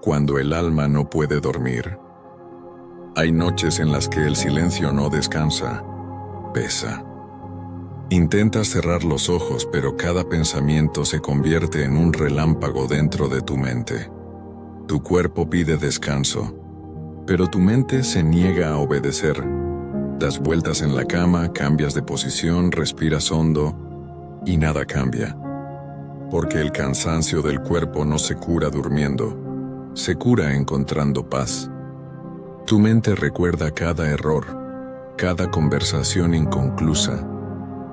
cuando el alma no puede dormir. Hay noches en las que el silencio no descansa, pesa. Intentas cerrar los ojos, pero cada pensamiento se convierte en un relámpago dentro de tu mente. Tu cuerpo pide descanso, pero tu mente se niega a obedecer. Das vueltas en la cama, cambias de posición, respiras hondo y nada cambia. Porque el cansancio del cuerpo no se cura durmiendo, se cura encontrando paz. Tu mente recuerda cada error, cada conversación inconclusa,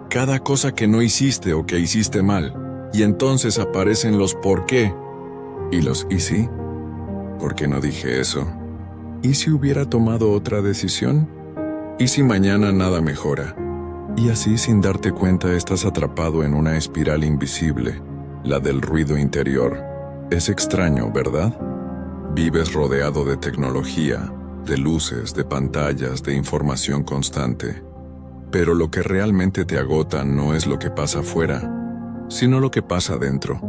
cada cosa que no hiciste o que hiciste mal, y entonces aparecen los por qué y los ¿y sí? ¿Por qué no dije eso? ¿Y si hubiera tomado otra decisión? ¿Y si mañana nada mejora? Y así, sin darte cuenta, estás atrapado en una espiral invisible, la del ruido interior. Es extraño, ¿verdad? Vives rodeado de tecnología, de luces, de pantallas, de información constante. Pero lo que realmente te agota no es lo que pasa afuera, sino lo que pasa dentro.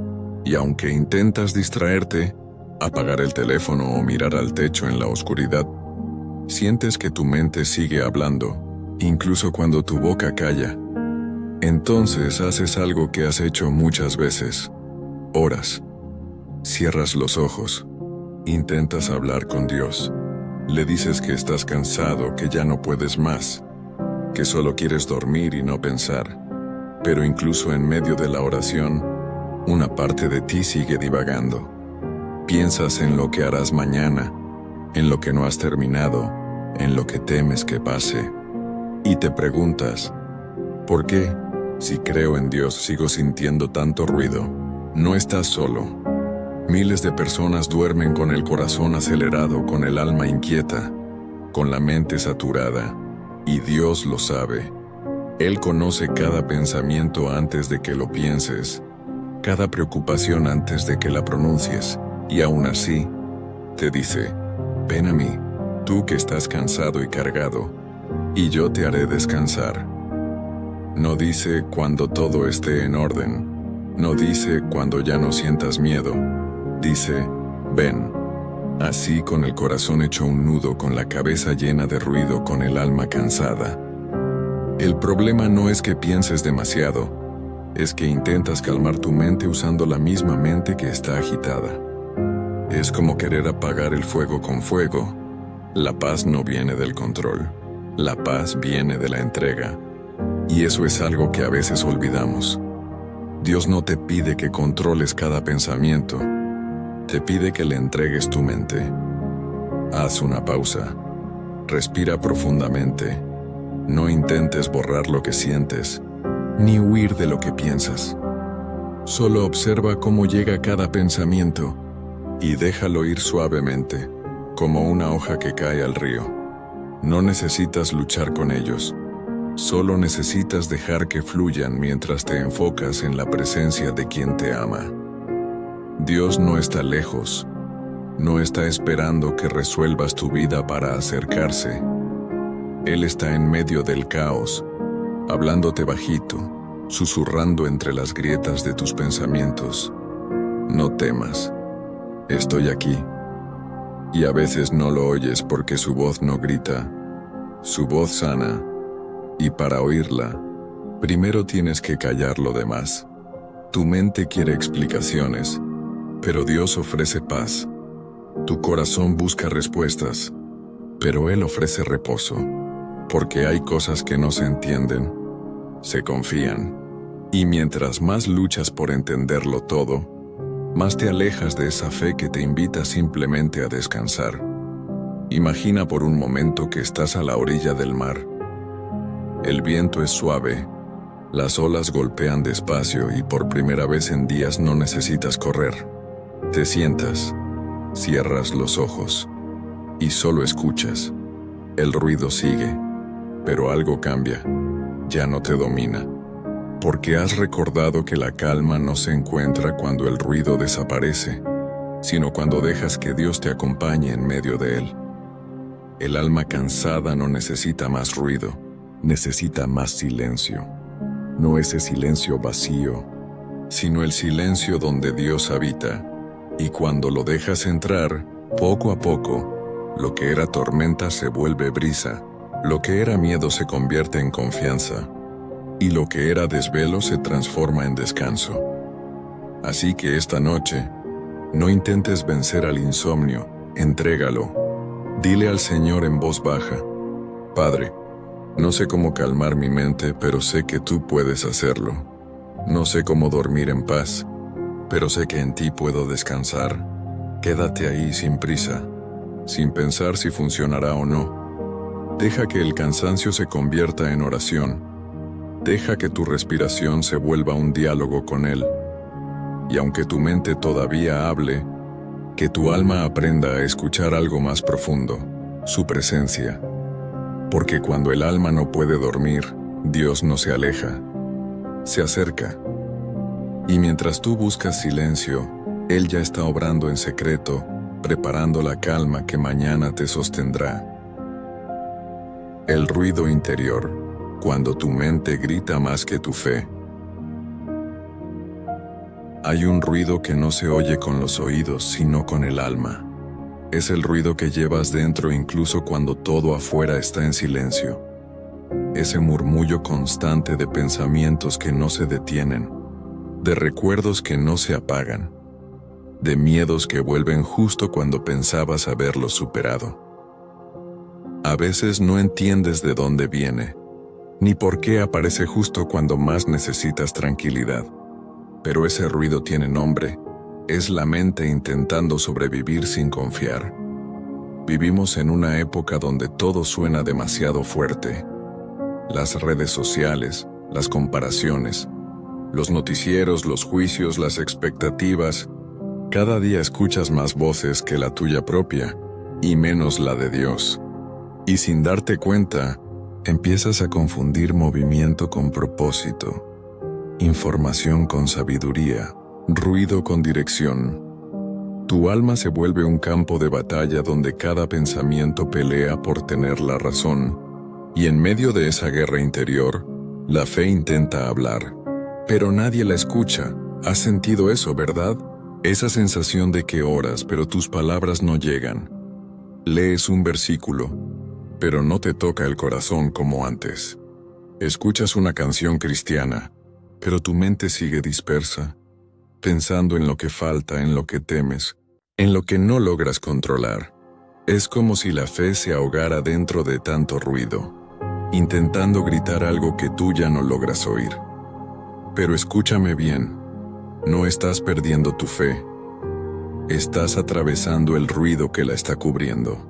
Y aunque intentas distraerte, apagar el teléfono o mirar al techo en la oscuridad, sientes que tu mente sigue hablando, incluso cuando tu boca calla. Entonces haces algo que has hecho muchas veces. Oras. Cierras los ojos. Intentas hablar con Dios. Le dices que estás cansado, que ya no puedes más, que solo quieres dormir y no pensar. Pero incluso en medio de la oración, una parte de ti sigue divagando. Piensas en lo que harás mañana, en lo que no has terminado, en lo que temes que pase. Y te preguntas, ¿por qué, si creo en Dios, sigo sintiendo tanto ruido? No estás solo. Miles de personas duermen con el corazón acelerado, con el alma inquieta, con la mente saturada, y Dios lo sabe. Él conoce cada pensamiento antes de que lo pienses, cada preocupación antes de que la pronuncies, y aún así, te dice, ven a mí, tú que estás cansado y cargado, y yo te haré descansar. No dice cuando todo esté en orden, no dice cuando ya no sientas miedo, dice, ven. Así, con el corazón hecho un nudo, con la cabeza llena de ruido, con el alma cansada. El problema no es que pienses demasiado, es que intentas calmar tu mente usando la misma mente que está agitada. Es como querer apagar el fuego con fuego. La paz no viene del control, la paz viene de la entrega. Y eso es algo que a veces olvidamos. Dios no te pide que controles cada pensamiento, te pide que le entregues tu mente. Haz una pausa. Respira profundamente. No intentes borrar lo que sientes, ni huir de lo que piensas. Solo observa cómo llega cada pensamiento y déjalo ir suavemente, como una hoja que cae al río. No necesitas luchar con ellos. Solo necesitas dejar que fluyan mientras te enfocas en la presencia de quien te ama. Dios no está lejos, no está esperando que resuelvas tu vida para acercarse. Él está en medio del caos, hablándote bajito, susurrando entre las grietas de tus pensamientos. No temas, estoy aquí. Y a veces no lo oyes porque su voz no grita, su voz sana, y para oírla, primero tienes que callar lo demás. Tu mente quiere explicaciones, pero Dios ofrece paz. Tu corazón busca respuestas, pero Él ofrece reposo, porque hay cosas que no se entienden, se confían, y mientras más luchas por entenderlo todo, más te alejas de esa fe que te invita simplemente a descansar. Imagina por un momento que estás a la orilla del mar. El viento es suave, las olas golpean despacio y por primera vez en días no necesitas correr. Te sientas, cierras los ojos y solo escuchas. El ruido sigue, pero algo cambia, ya no te domina. Porque has recordado que la calma no se encuentra cuando el ruido desaparece, sino cuando dejas que Dios te acompañe en medio de él. El alma cansada no necesita más ruido, necesita más silencio. No ese silencio vacío, sino el silencio donde Dios habita, Y cuando lo dejas entrar, poco a poco, lo que era tormenta se vuelve brisa, lo que era miedo se convierte en confianza, y lo que era desvelo se transforma en descanso. Así que esta noche, no intentes vencer al insomnio, entrégalo. Dile al Señor en voz baja: Padre, no sé cómo calmar mi mente, pero sé que tú puedes hacerlo. No sé cómo dormir en paz, pero sé que en ti puedo descansar. Quédate ahí sin prisa, sin pensar si funcionará o no. Deja que el cansancio se convierta en oración. Deja que tu respiración se vuelva un diálogo con Él. Y aunque tu mente todavía hable, que tu alma aprenda a escuchar algo más profundo, su presencia. Porque cuando el alma no puede dormir, Dios no se aleja, se acerca. Y mientras tú buscas silencio, Él ya está obrando en secreto, preparando la calma que mañana te sostendrá. El ruido interior, cuando tu mente grita más que tu fe. Hay un ruido que no se oye con los oídos, sino con el alma. Es el ruido que llevas dentro incluso cuando todo afuera está en silencio. Ese murmullo constante de pensamientos que no se detienen, de recuerdos que no se apagan, de miedos que vuelven justo cuando pensabas haberlos superado. A veces no entiendes de dónde viene, ni por qué aparece justo cuando más necesitas tranquilidad. Pero ese ruido tiene nombre, es la mente intentando sobrevivir sin confiar. Vivimos en una época donde todo suena demasiado fuerte. Las redes sociales, las comparaciones, los noticieros, los juicios, las expectativas. Cada día escuchas más voces que la tuya propia, y menos la de Dios. Y sin darte cuenta, empiezas a confundir movimiento con propósito, información con sabiduría, ruido con dirección. Tu alma se vuelve un campo de batalla donde cada pensamiento pelea por tener la razón, y en medio de esa guerra interior, la fe intenta hablar, pero nadie la escucha. ¿Has sentido eso, verdad? Esa sensación de que oras, pero tus palabras no llegan. Lees un versículo, pero no te toca el corazón como antes. Escuchas una canción cristiana, pero tu mente sigue dispersa, pensando en lo que falta, en lo que temes, en lo que no logras controlar. Es como si la fe se ahogara dentro de tanto ruido, intentando gritar algo que tú ya no logras oír. Pero escúchame bien, no estás perdiendo tu fe, estás atravesando el ruido que la está cubriendo.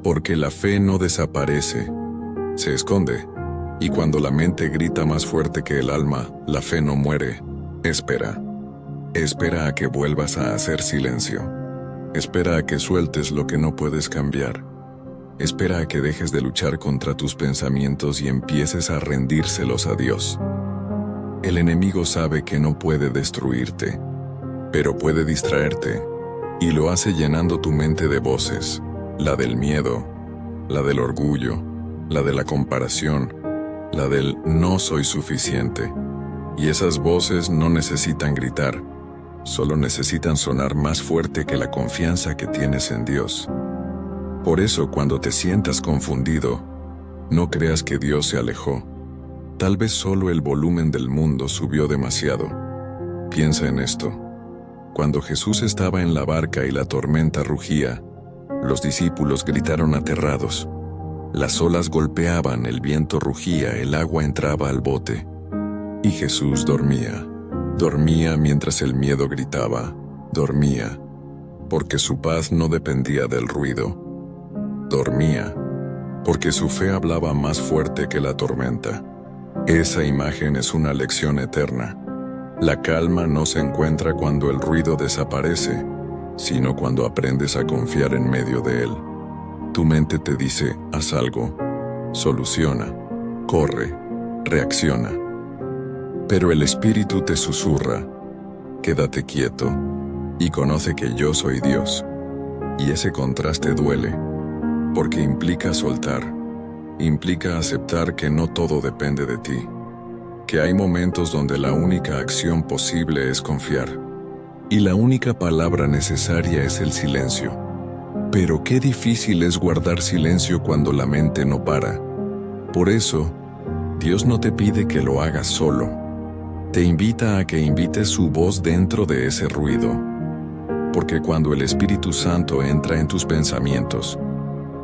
Porque la fe no desaparece, se esconde. Y cuando la mente grita más fuerte que el alma, la fe no muere. Espera. Espera a que vuelvas a hacer silencio. Espera a que sueltes lo que no puedes cambiar. Espera a que dejes de luchar contra tus pensamientos y empieces a rendírselos a Dios. El enemigo sabe que no puede destruirte, pero puede distraerte, y lo hace llenando tu mente de voces, la del miedo, la del orgullo, la de la comparación, la del no soy suficiente. Y esas voces no necesitan gritar, solo necesitan sonar más fuerte que la confianza que tienes en Dios. Por eso cuando te sientas confundido, no creas que Dios se alejó. Tal vez solo el volumen del mundo subió demasiado. Piensa en esto. Cuando Jesús estaba en la barca y la tormenta rugía, los discípulos gritaron aterrados. Las olas golpeaban, el viento rugía, el agua entraba al bote. Y Jesús dormía. Dormía mientras el miedo gritaba. Dormía, porque su paz no dependía del ruido. Dormía, porque su fe hablaba más fuerte que la tormenta. Esa imagen es una lección eterna. La calma no se encuentra cuando el ruido desaparece, sino cuando aprendes a confiar en medio de él. Tu mente te dice, haz algo, soluciona, corre, reacciona. Pero el espíritu te susurra, quédate quieto y conoce que yo soy Dios. Y ese contraste duele, porque implica soltar, implica aceptar que no todo depende de ti, que hay momentos donde la única acción posible es confiar. Y la única palabra necesaria es el silencio. Pero qué difícil es guardar silencio cuando la mente no para. Por eso, Dios no te pide que lo hagas solo. Te invita a que invites su voz dentro de ese ruido. Porque cuando el Espíritu Santo entra en tus pensamientos,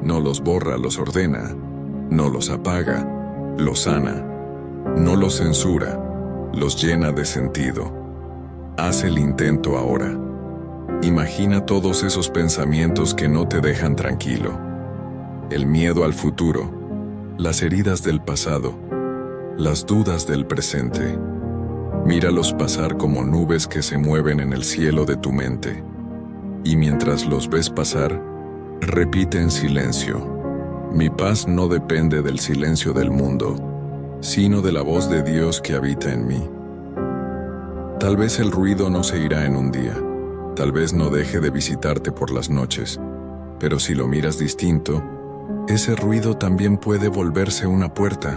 no los borra, los ordena, no los apaga, los sana, no los censura, los llena de sentido. Haz el intento ahora. Imagina todos esos pensamientos que no te dejan tranquilo. El miedo al futuro, las heridas del pasado, las dudas del presente. Míralos pasar como nubes que se mueven en el cielo de tu mente. Y mientras los ves pasar, repite en silencio: mi paz no depende del silencio del mundo, sino de la voz de Dios que habita en mí. Tal vez el ruido no se irá en un día, tal vez no deje de visitarte por las noches, pero si lo miras distinto, ese ruido también puede volverse una puerta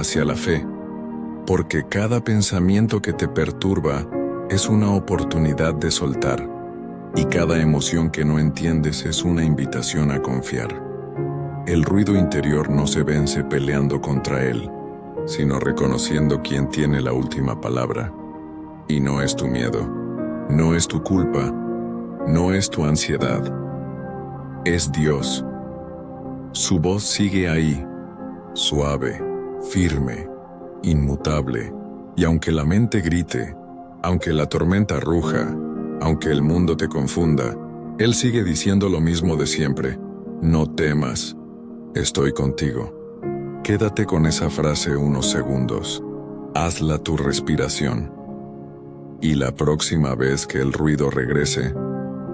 hacia la fe, porque cada pensamiento que te perturba es una oportunidad de soltar, y cada emoción que no entiendes es una invitación a confiar. El ruido interior no se vence peleando contra él, sino reconociendo quién tiene la última palabra. Y no es tu miedo, no es tu culpa, no es tu ansiedad. Es Dios. Su voz sigue ahí, suave, firme, inmutable, y aunque la mente grite, aunque la tormenta ruja, aunque el mundo te confunda, Él sigue diciendo lo mismo de siempre: no temas, estoy contigo. Quédate con esa frase unos segundos, hazla tu respiración. Y la próxima vez que el ruido regrese,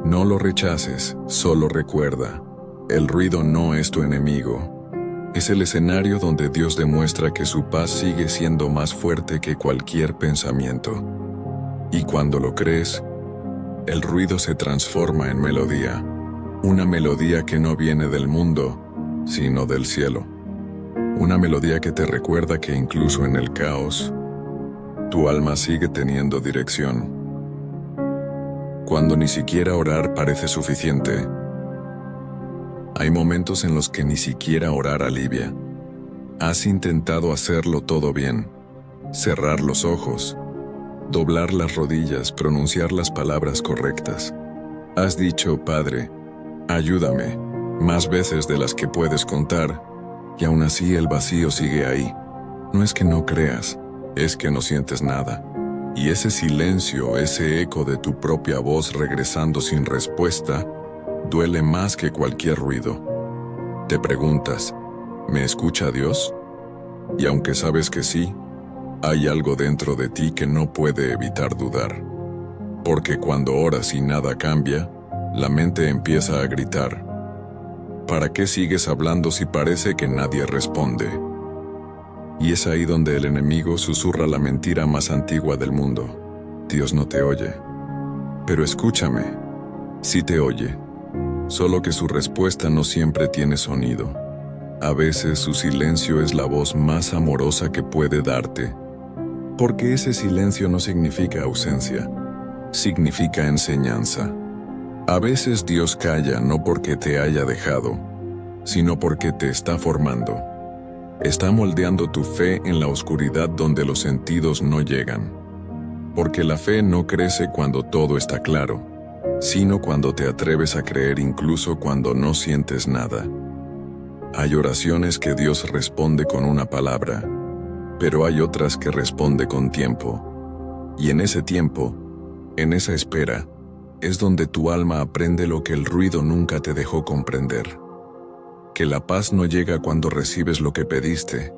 no lo rechaces, solo recuerda: el ruido no es tu enemigo. Es el escenario donde Dios demuestra que su paz sigue siendo más fuerte que cualquier pensamiento. Y cuando lo crees, el ruido se transforma en melodía. Una melodía que no viene del mundo, sino del cielo. Una melodía que te recuerda que incluso en el caos, tu alma sigue teniendo dirección. Cuando ni siquiera orar parece suficiente, hay momentos en los que ni siquiera orar alivia. Has intentado hacerlo todo bien: cerrar los ojos, doblar las rodillas, pronunciar las palabras correctas. Has dicho: Padre, ayúdame, más veces de las que puedes contar, y aún así el vacío sigue ahí. No es que no creas, es que no sientes nada. Y ese silencio, ese eco de tu propia voz regresando sin respuesta, duele más que cualquier ruido. Te preguntas: ¿me escucha Dios? Y aunque sabes que sí, hay algo dentro de ti que no puede evitar dudar. Porque cuando oras y nada cambia, la mente empieza a gritar: ¿para qué sigues hablando si parece que nadie responde? Y es ahí donde el enemigo susurra la mentira más antigua del mundo: Dios no te oye. Pero escúchame, sí te oye. Solo que su respuesta no siempre tiene sonido. A veces su silencio es la voz más amorosa que puede darte. Porque ese silencio no significa ausencia, significa enseñanza. A veces Dios calla no porque te haya dejado, sino porque te está formando. Está moldeando tu fe en la oscuridad donde los sentidos no llegan. Porque la fe no crece cuando todo está claro, sino cuando te atreves a creer incluso cuando no sientes nada. Hay oraciones que Dios responde con una palabra, pero hay otras que responde con tiempo. Y en ese tiempo, en esa espera, es donde tu alma aprende lo que el ruido nunca te dejó comprender. Que la paz no llega cuando recibes lo que pediste,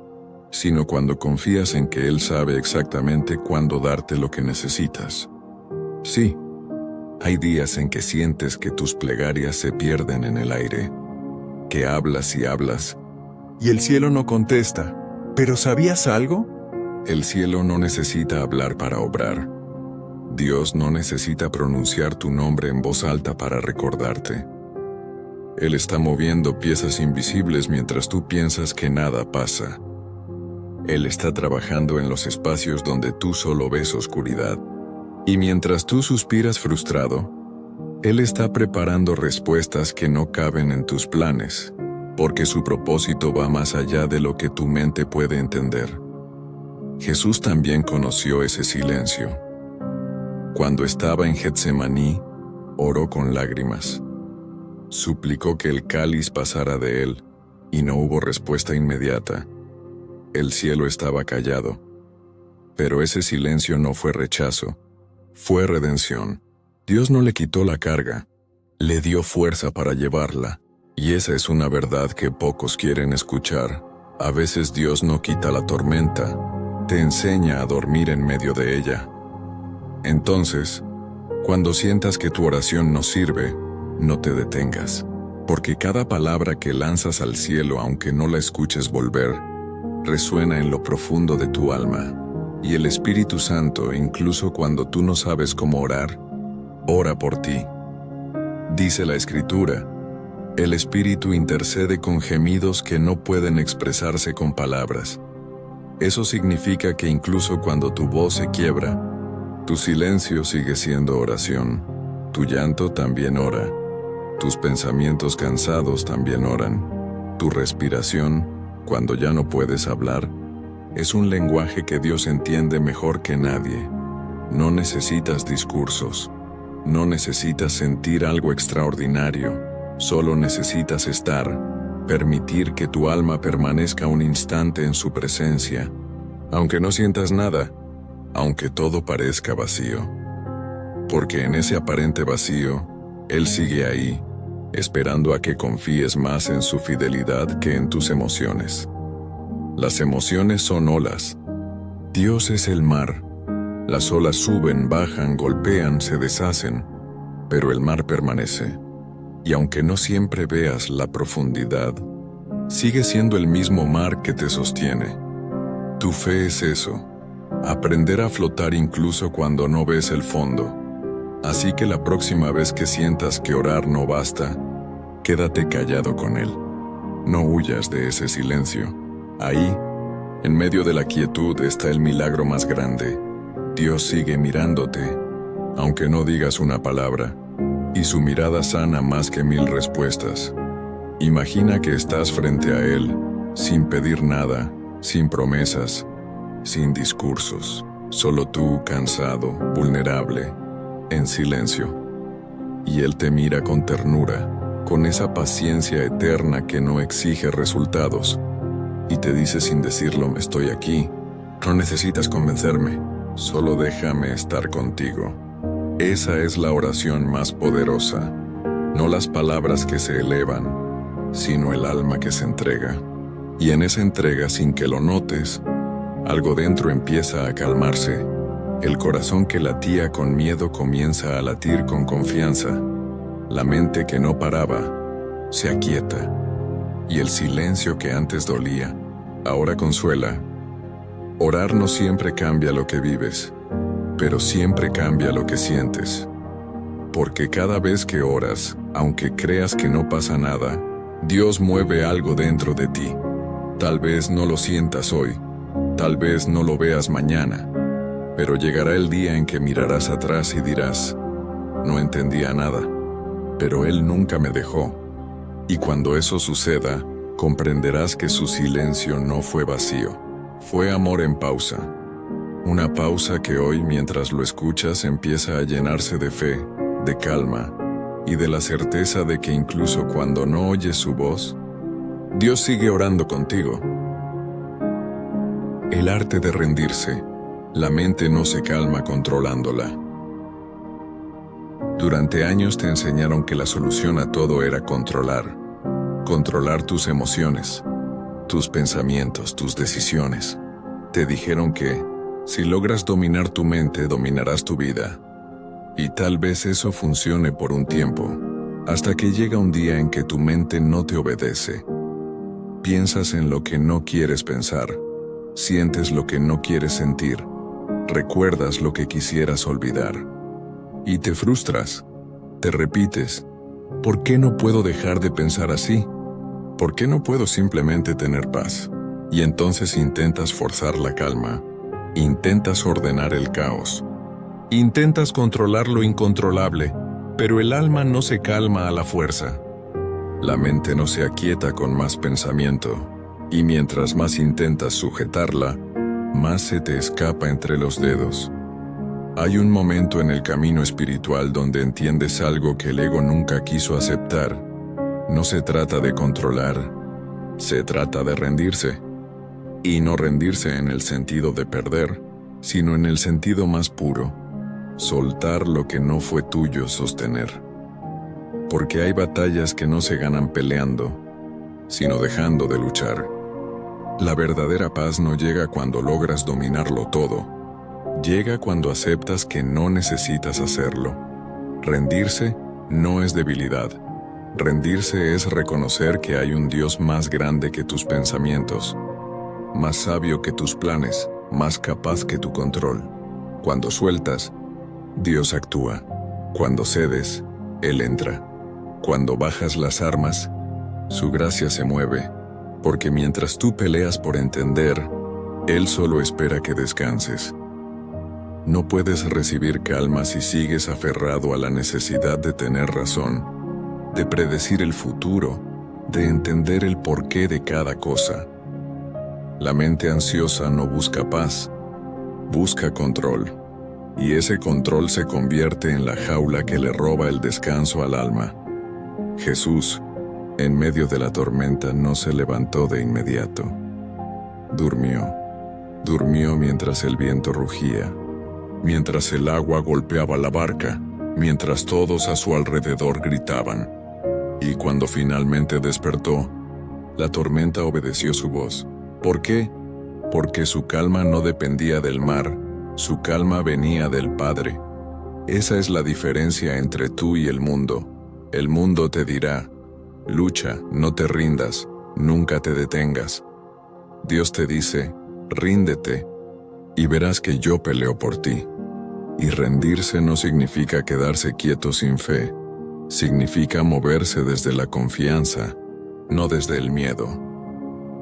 sino cuando confías en que Él sabe exactamente cuándo darte lo que necesitas. Sí, hay días en que sientes que tus plegarias se pierden en el aire, que hablas y hablas, y el cielo no contesta. ¿Pero sabías algo? El cielo no necesita hablar para obrar. Dios no necesita pronunciar tu nombre en voz alta para recordarte. Él está moviendo piezas invisibles mientras tú piensas que nada pasa. Él está trabajando en los espacios donde tú solo ves oscuridad. Y mientras tú suspiras frustrado, Él está preparando respuestas que no caben en tus planes, porque su propósito va más allá de lo que tu mente puede entender. Jesús también conoció ese silencio. Cuando estaba en Getsemaní, oró con lágrimas. Suplicó que el cáliz pasara de él, y no hubo respuesta inmediata. El cielo estaba callado. Pero ese silencio no fue rechazo, fue redención. Dios no le quitó la carga, le dio fuerza para llevarla, y esa es una verdad que pocos quieren escuchar. A veces Dios no quita la tormenta, te enseña a dormir en medio de ella. Entonces, cuando sientas que tu oración no sirve, no te detengas, porque cada palabra que lanzas al cielo, aunque no la escuches volver, resuena en lo profundo de tu alma. Y el Espíritu Santo, incluso cuando tú no sabes cómo orar, ora por ti. Dice la Escritura, el Espíritu intercede con gemidos que no pueden expresarse con palabras. Eso significa que incluso cuando tu voz se quiebra, tu silencio sigue siendo oración. Tu llanto también ora. Tus pensamientos cansados también oran. Tu respiración, cuando ya no puedes hablar, es un lenguaje que Dios entiende mejor que nadie. No necesitas discursos. No necesitas sentir algo extraordinario. Solo necesitas estar, permitir que tu alma permanezca un instante en su presencia, aunque no sientas nada, aunque todo parezca vacío. Porque en ese aparente vacío, Él sigue ahí, esperando a que confíes más en su fidelidad que en tus emociones. Las emociones son olas. Dios es el mar. Las olas suben, bajan, golpean, se deshacen, pero el mar permanece. Y aunque no siempre veas la profundidad, sigue siendo el mismo mar que te sostiene. Tu fe es eso, aprender a flotar incluso cuando no ves el fondo. Así que la próxima vez que sientas que orar no basta, quédate callado con Él. No huyas de ese silencio. Ahí, en medio de la quietud, está el milagro más grande. Dios sigue mirándote, aunque no digas una palabra, y su mirada sana más que 1000 respuestas. Imagina que estás frente a Él, sin pedir nada, sin promesas, sin discursos, solo tú, cansado, vulnerable, en silencio. Y Él te mira con ternura, con esa paciencia eterna que no exige resultados, y te dice sin decirlo, estoy aquí, no necesitas convencerme, solo déjame estar contigo. Esa es la oración más poderosa, no las palabras que se elevan, sino el alma que se entrega. Y en esa entrega, sin que lo notes, algo dentro empieza a calmarse. El corazón que latía con miedo comienza a latir con confianza. La mente que no paraba, se aquieta. Y el silencio que antes dolía, ahora consuela. Orar no siempre cambia lo que vives, pero siempre cambia lo que sientes. Porque cada vez que oras, aunque creas que no pasa nada, Dios mueve algo dentro de ti. Tal vez no lo sientas hoy, tal vez no lo veas mañana, pero llegará el día en que mirarás atrás y dirás, no entendía nada, pero Él nunca me dejó. Y cuando eso suceda, comprenderás que su silencio no fue vacío, fue amor en pausa. Una pausa que hoy, mientras lo escuchas, empieza a llenarse de fe, de calma y de la certeza de que incluso cuando no oyes su voz, Dios sigue orando contigo. El arte de rendirse. La mente no se calma controlándola. Durante años te enseñaron que la solución a todo era controlar tus emociones, tus pensamientos, tus decisiones. Te dijeron que, si logras dominar tu mente, dominarás tu vida. Y tal vez eso funcione por un tiempo, hasta que llega un día en que tu mente no te obedece. Piensas en lo que no quieres pensar, sientes lo que no quieres sentir, recuerdas lo que quisieras olvidar. Y te frustras, te repites, ¿por qué no puedo dejar de pensar así? ¿Por qué no puedo simplemente tener paz? Y entonces intentas forzar la calma, intentas ordenar el caos. Intentas controlar lo incontrolable, pero el alma no se calma a la fuerza. La mente no se aquieta con más pensamiento, y mientras más intentas sujetarla, más se te escapa entre los dedos. Hay un momento en el camino espiritual donde entiendes algo que el ego nunca quiso aceptar. No se trata de controlar, se trata de rendirse. Y no rendirse en el sentido de perder, sino en el sentido más puro, soltar lo que no fue tuyo sostener. Porque hay batallas que no se ganan peleando, sino dejando de luchar. La verdadera paz no llega cuando logras dominarlo todo, llega cuando aceptas que no necesitas hacerlo. Rendirse no es debilidad. Rendirse es reconocer que hay un Dios más grande que tus pensamientos, más sabio que tus planes, más capaz que tu control. Cuando sueltas, Dios actúa. Cuando cedes, Él entra. Cuando bajas las armas, su gracia se mueve, porque mientras tú peleas por entender, Él solo espera que descanses. No puedes recibir calma si sigues aferrado a la necesidad de tener razón, de predecir el futuro, de entender el porqué de cada cosa. La mente ansiosa no busca paz, busca control, y ese control se convierte en la jaula que le roba el descanso al alma. Jesús, en medio de la tormenta, no se levantó de inmediato. Durmió mientras el viento rugía, mientras el agua golpeaba la barca, mientras todos a su alrededor gritaban. Y cuando finalmente despertó, la tormenta obedeció su voz. ¿Por qué? Porque su calma no dependía del mar, su calma venía del Padre. Esa es la diferencia entre tú y el mundo. El mundo te dirá, lucha, no te rindas, nunca te detengas. Dios te dice, ríndete, y verás que yo peleo por ti. Y rendirse no significa quedarse quieto sin fe, significa moverse desde la confianza, no desde el miedo.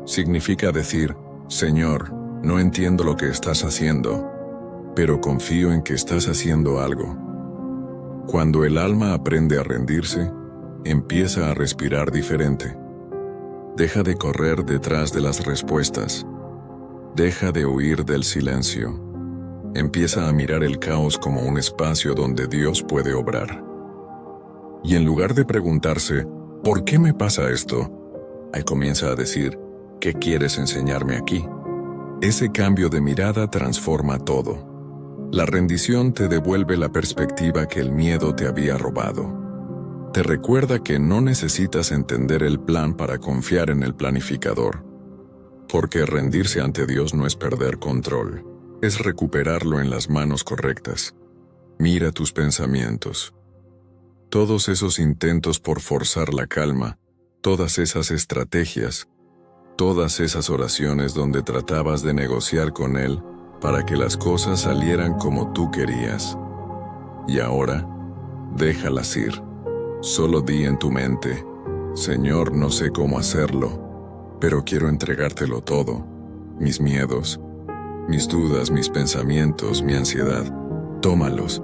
Significa decir, Señor, no entiendo lo que estás haciendo, pero confío en que estás haciendo algo. Cuando el alma aprende a rendirse, empieza a respirar diferente. Deja de correr detrás de las respuestas. Deja de huir del silencio. Empieza a mirar el caos como un espacio donde Dios puede obrar. Y en lugar de preguntarse, ¿por qué me pasa esto?, ahí comienza a decir, ¿qué quieres enseñarme aquí? Ese cambio de mirada transforma todo. La rendición te devuelve la perspectiva que el miedo te había robado. Te recuerda que no necesitas entender el plan para confiar en el planificador. Porque rendirse ante Dios no es perder control, es recuperarlo en las manos correctas. Mira tus pensamientos. Todos esos intentos por forzar la calma, todas esas estrategias, todas esas oraciones donde tratabas de negociar con Él para que las cosas salieran como tú querías. Y ahora, déjalas ir. Solo di en tu mente, Señor, no sé cómo hacerlo, pero quiero entregártelo todo, mis miedos, mis dudas, mis pensamientos, mi ansiedad. Tómalos,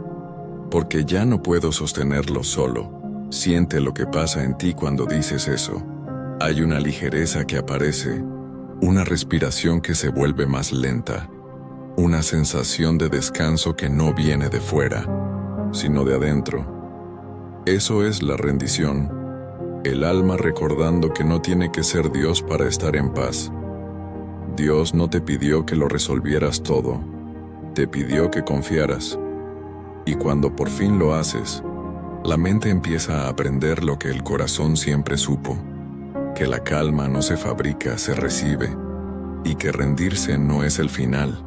porque ya no puedo sostenerlos solo. Siente lo que pasa en ti cuando dices eso. Hay una ligereza que aparece, una respiración que se vuelve más lenta, una sensación de descanso que no viene de fuera, sino de adentro. Eso es la rendición, el alma recordando que no tiene que ser Dios para estar en paz. Dios no te pidió que lo resolvieras todo, te pidió que confiaras. Y cuando por fin lo haces, la mente empieza a aprender lo que el corazón siempre supo, que la calma no se fabrica, se recibe, y que rendirse no es el final,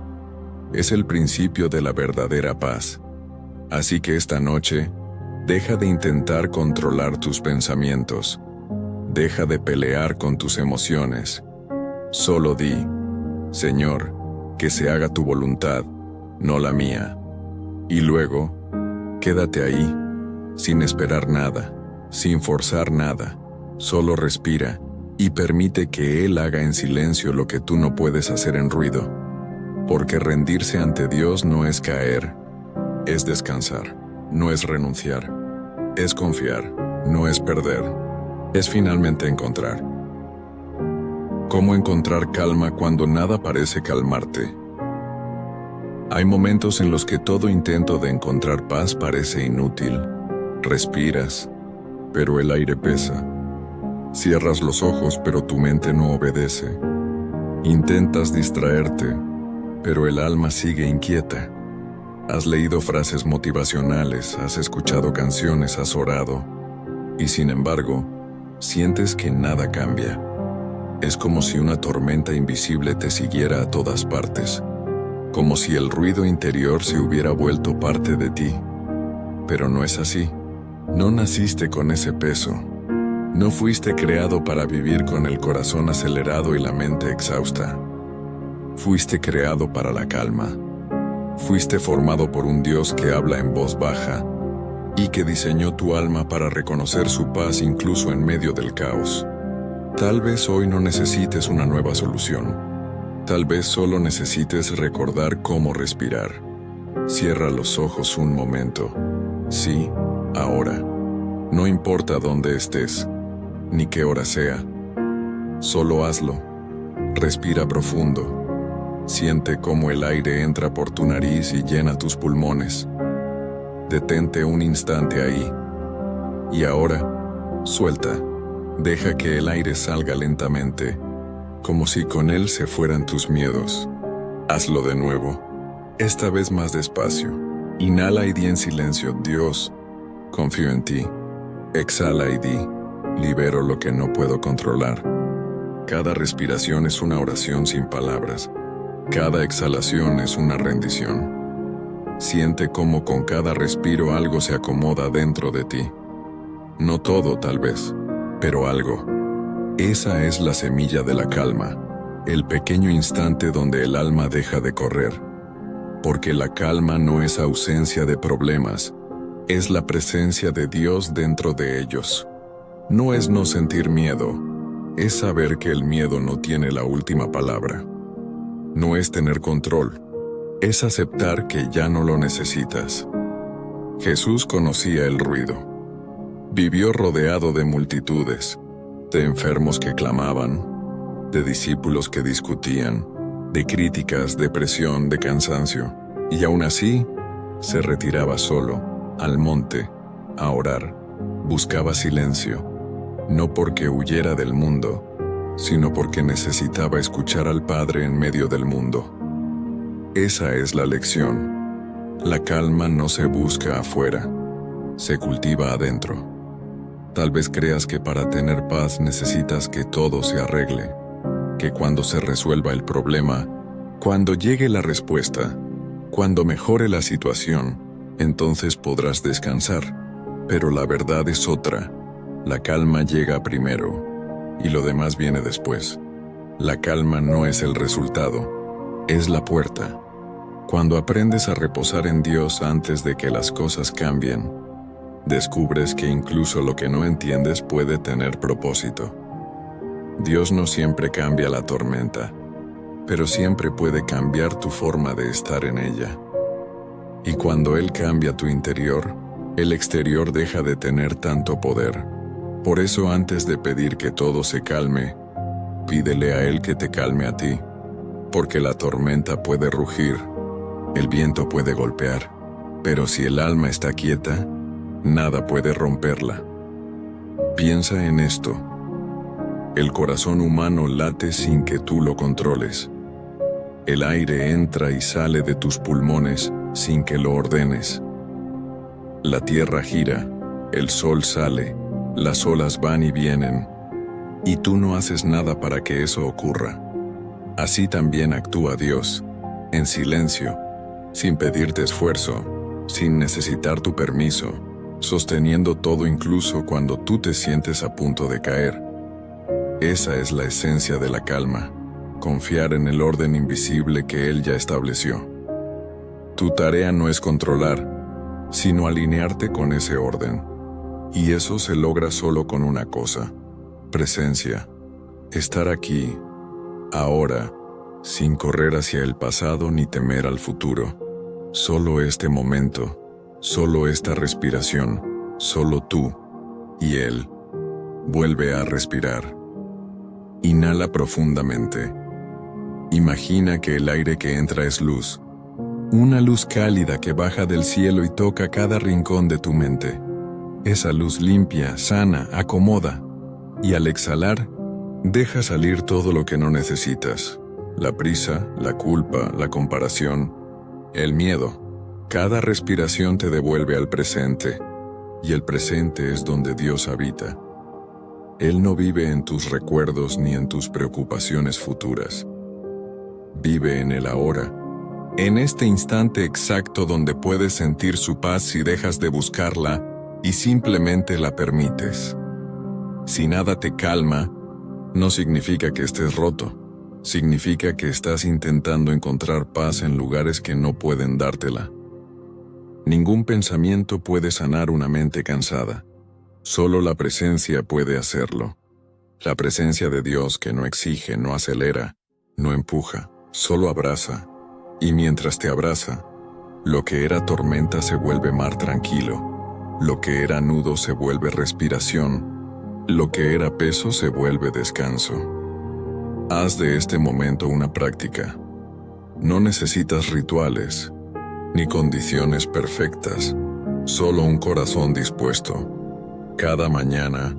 es el principio de la verdadera paz. Así que esta noche, deja de intentar controlar tus pensamientos, deja de pelear con tus emociones. Solo di, Señor, que se haga tu voluntad, no la mía. Y luego, quédate ahí, sin esperar nada, sin forzar nada, solo respira y permite que Él haga en silencio lo que tú no puedes hacer en ruido. Porque rendirse ante Dios no es caer, es descansar, no es renunciar, es confiar, no es perder, es finalmente encontrar. ¿Cómo encontrar calma cuando nada parece calmarte? Hay momentos en los que todo intento de encontrar paz parece inútil. Respiras, pero el aire pesa. Cierras los ojos, pero tu mente no obedece. Intentas distraerte, pero el alma sigue inquieta. Has leído frases motivacionales, has escuchado canciones, has orado, y sin embargo, sientes que nada cambia. Es como si una tormenta invisible te siguiera a todas partes, como si el ruido interior se hubiera vuelto parte de ti. Pero no es así. No naciste con ese peso. No fuiste creado para vivir con el corazón acelerado y la mente exhausta. Fuiste creado para la calma. Fuiste formado por un Dios que habla en voz baja y que diseñó tu alma para reconocer su paz incluso en medio del caos. Tal vez hoy no necesites una nueva solución. Tal vez solo necesites recordar cómo respirar. Cierra los ojos un momento. Sí, ahora. No importa dónde estés, ni qué hora sea. Solo hazlo. Respira profundo. Siente cómo el aire entra por tu nariz y llena tus pulmones. Detente un instante ahí. Y ahora, suelta. Deja que el aire salga lentamente, como si con él se fueran tus miedos. Hazlo de nuevo, esta vez más despacio. Inhala y di en silencio: Dios, confío en ti. Exhala y di: libero lo que no puedo controlar. Cada respiración es una oración sin palabras. Cada exhalación es una rendición. Siente cómo con cada respiro algo se acomoda dentro de ti. No todo, tal vez, pero algo. Esa es la semilla de la calma, el pequeño instante donde el alma deja de correr. Porque la calma no es ausencia de problemas, es la presencia de Dios dentro de ellos. No es no sentir miedo, es saber que el miedo no tiene la última palabra. No es tener control, es aceptar que ya no lo necesitas. Jesús conocía el ruido. Vivió rodeado de multitudes, de enfermos que clamaban, de discípulos que discutían, de críticas, de presión, de cansancio, y aún así, se retiraba solo, al monte, a orar. Buscaba silencio, no porque huyera del mundo, sino porque necesitaba escuchar al Padre en medio del mundo. Esa es la lección. La calma no se busca afuera, se cultiva adentro. Tal vez creas que para tener paz necesitas que todo se arregle, que cuando se resuelva el problema, cuando llegue la respuesta, cuando mejore la situación, entonces podrás descansar. Pero la verdad es otra. La calma llega primero, y lo demás viene después. La calma no es el resultado, es la puerta. Cuando aprendes a reposar en Dios antes de que las cosas cambien, descubres que incluso lo que no entiendes puede tener propósito. Dios no siempre cambia la tormenta, pero siempre puede cambiar tu forma de estar en ella. Y cuando Él cambia tu interior, el exterior deja de tener tanto poder. Por eso, antes de pedir que todo se calme, pídele a Él que te calme a ti, porque la tormenta puede rugir, el viento puede golpear, pero si el alma está quieta, nada puede romperla. Piensa en esto. El corazón humano late sin que tú lo controles. El aire entra y sale de tus pulmones sin que lo ordenes. La tierra gira, el sol sale, las olas van y vienen, y tú no haces nada para que eso ocurra. Así también actúa Dios, en silencio, sin pedirte esfuerzo, sin necesitar tu permiso, sosteniendo todo incluso cuando tú te sientes a punto de caer. Esa es la esencia de la calma, confiar en el orden invisible que Él ya estableció. Tu tarea no es controlar, sino alinearte con ese orden. Y eso se logra solo con una cosa: presencia. Estar aquí, ahora, sin correr hacia el pasado ni temer al futuro. Solo este momento, solo esta respiración, solo tú y Él. Vuelve a respirar. Inhala profundamente. Imagina que el aire que entra es luz. Una luz cálida que baja del cielo y toca cada rincón de tu mente. Esa luz limpia, sana, acomoda. Y al exhalar, deja salir todo lo que no necesitas. La prisa, la culpa, la comparación, el miedo. Cada respiración te devuelve al presente. Y el presente es donde Dios habita. Él no vive en tus recuerdos ni en tus preocupaciones futuras. Vive en el ahora, en este instante exacto donde puedes sentir su paz si dejas de buscarla y simplemente la permites. Si nada te calma, no significa que estés roto, significa que estás intentando encontrar paz en lugares que no pueden dártela. Ningún pensamiento puede sanar una mente cansada. Solo la presencia puede hacerlo. La presencia de Dios que no exige, no acelera, no empuja, solo abraza. Y mientras te abraza, lo que era tormenta se vuelve mar tranquilo. Lo que era nudo se vuelve respiración. Lo que era peso se vuelve descanso. Haz de este momento una práctica. No necesitas rituales, ni condiciones perfectas, solo un corazón dispuesto. Cada mañana,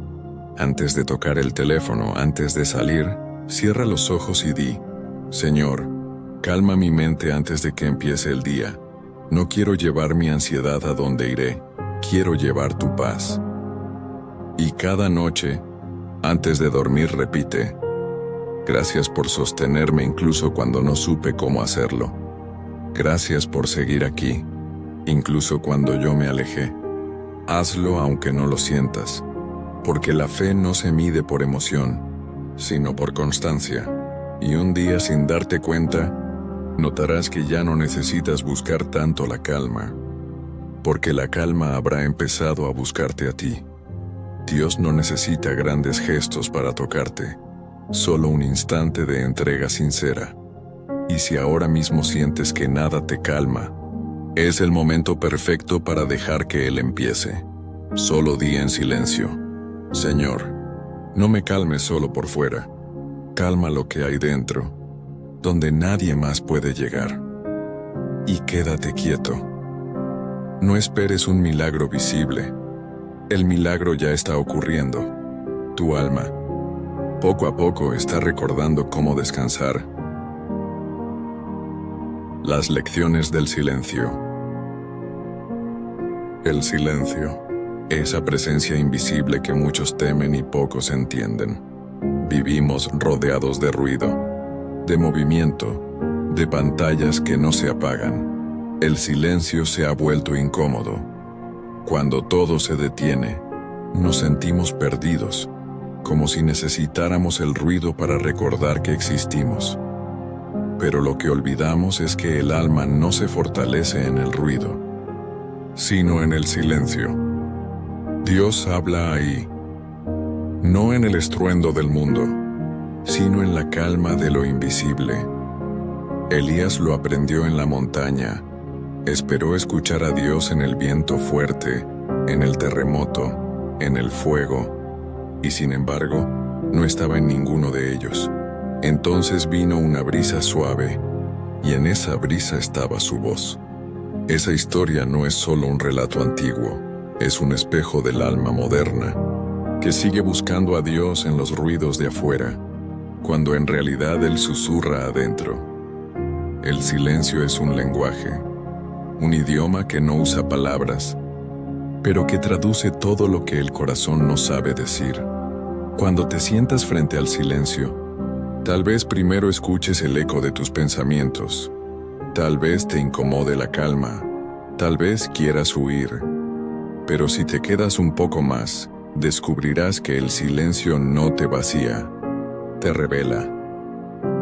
antes de tocar el teléfono, antes de salir, cierra los ojos y di: Señor, calma mi mente antes de que empiece el día. No quiero llevar mi ansiedad a donde iré, quiero llevar tu paz. Y cada noche, antes de dormir, repite: Gracias por sostenerme incluso cuando no supe cómo hacerlo. Gracias por seguir aquí, incluso cuando yo me alejé. Hazlo aunque no lo sientas, porque la fe no se mide por emoción, sino por constancia. Y un día, sin darte cuenta, notarás que ya no necesitas buscar tanto la calma, porque la calma habrá empezado a buscarte a ti. Dios no necesita grandes gestos para tocarte, solo un instante de entrega sincera. Y si ahora mismo sientes que nada te calma, es el momento perfecto para dejar que Él empiece. Solo di en silencio: Señor, no me calmes solo por fuera. Calma lo que hay dentro, donde nadie más puede llegar. Y quédate quieto. No esperes un milagro visible. El milagro ya está ocurriendo. Tu alma, poco a poco, está recordando cómo descansar. Las lecciones del silencio. El silencio, esa presencia invisible que muchos temen y pocos entienden. Vivimos rodeados de ruido, de movimiento, de pantallas que no se apagan. El silencio se ha vuelto incómodo. Cuando todo se detiene, nos sentimos perdidos, como si necesitáramos el ruido para recordar que existimos. Pero lo que olvidamos es que el alma no se fortalece en el ruido, sino en el silencio. Dios habla ahí, no en el estruendo del mundo, sino en la calma de lo invisible. Elías lo aprendió en la montaña. Esperó escuchar a Dios en el viento fuerte, en el terremoto, en el fuego, y sin embargo, no estaba en ninguno de ellos. Entonces vino una brisa suave, y en esa brisa estaba su voz. Esa historia no es solo un relato antiguo, es un espejo del alma moderna, que sigue buscando a Dios en los ruidos de afuera, cuando en realidad Él susurra adentro. El silencio es un lenguaje, un idioma que no usa palabras, pero que traduce todo lo que el corazón no sabe decir. Cuando te sientas frente al silencio, tal vez primero escuches el eco de tus pensamientos. Tal vez te incomode la calma, tal vez quieras huir. Pero si te quedas un poco más, descubrirás que el silencio no te vacía, te revela.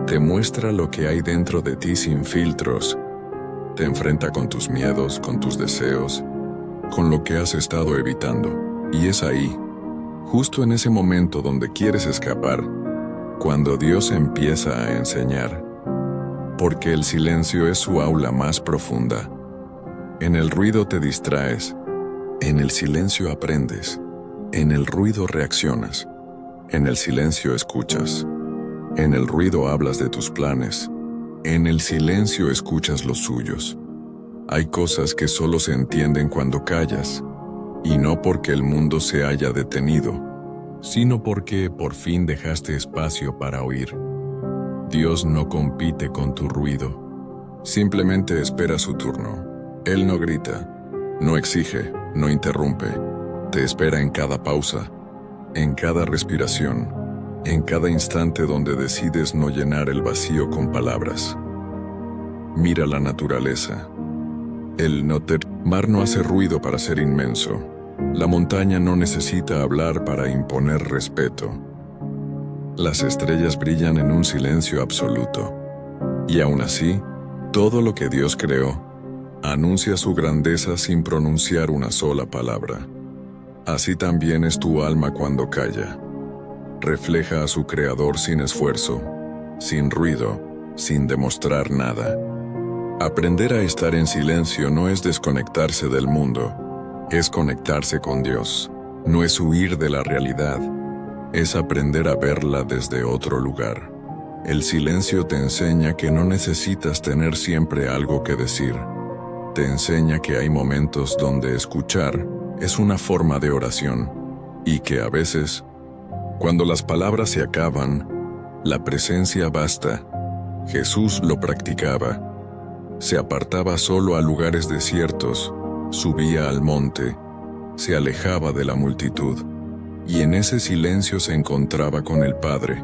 Te muestra lo que hay dentro de ti sin filtros. Te enfrenta con tus miedos, con tus deseos, con lo que has estado evitando. Y es ahí, justo en ese momento donde quieres escapar, cuando Dios empieza a enseñar. Porque el silencio es su aula más profunda. En el ruido te distraes, en el silencio aprendes, en el ruido reaccionas, en el silencio escuchas, en el ruido hablas de tus planes, en el silencio escuchas los suyos. Hay cosas que solo se entienden cuando callas, y no porque el mundo se haya detenido, sino porque por fin dejaste espacio para oír. Dios no compite con tu ruido, simplemente espera su turno. Él no grita, no exige, no interrumpe, te espera en cada pausa, en cada respiración, en cada instante donde decides no llenar el vacío con palabras. Mira la naturaleza. El mar no hace ruido para ser inmenso. La montaña no necesita hablar para imponer respeto. Las estrellas brillan en un silencio absoluto. Y aún así, todo lo que Dios creó anuncia su grandeza sin pronunciar una sola palabra. Así también es tu alma cuando calla. Refleja a su Creador sin esfuerzo, sin ruido, sin demostrar nada. Aprender a estar en silencio no es desconectarse del mundo, es conectarse con Dios. No es huir de la realidad, es aprender a verla desde otro lugar. El silencio te enseña que no necesitas tener siempre algo que decir. Te enseña que hay momentos donde escuchar es una forma de oración, y que a veces, cuando las palabras se acaban, la presencia basta. Jesús lo practicaba. Se apartaba solo a lugares desiertos, subía al monte, se alejaba de la multitud, y en ese silencio se encontraba con el Padre,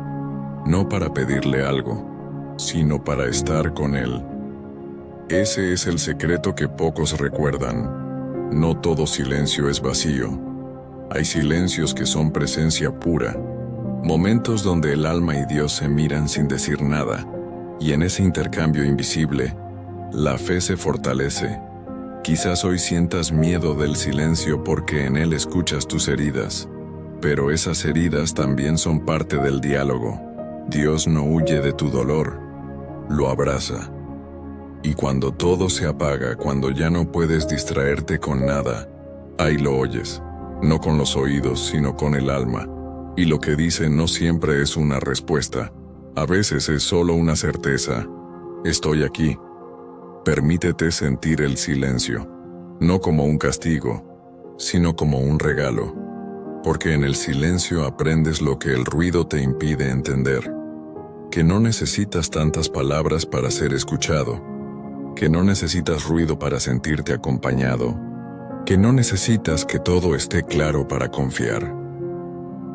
no para pedirle algo, sino para estar con Él. Ese es el secreto que pocos recuerdan. No todo silencio es vacío. Hay silencios que son presencia pura, momentos donde el alma y Dios se miran sin decir nada, y en ese intercambio invisible, la fe se fortalece. Quizás hoy sientas miedo del silencio porque en él escuchas tus heridas, pero esas heridas también son parte del diálogo. Dios no huye de tu dolor, lo abraza. Y cuando todo se apaga, cuando ya no puedes distraerte con nada, ahí lo oyes, no con los oídos, sino con el alma. Y lo que dice no siempre es una respuesta, a veces es solo una certeza. Estoy aquí. Permítete sentir el silencio, no como un castigo, sino como un regalo, porque en el silencio aprendes lo que el ruido te impide entender, que no necesitas tantas palabras para ser escuchado, que no necesitas ruido para sentirte acompañado, que no necesitas que todo esté claro para confiar.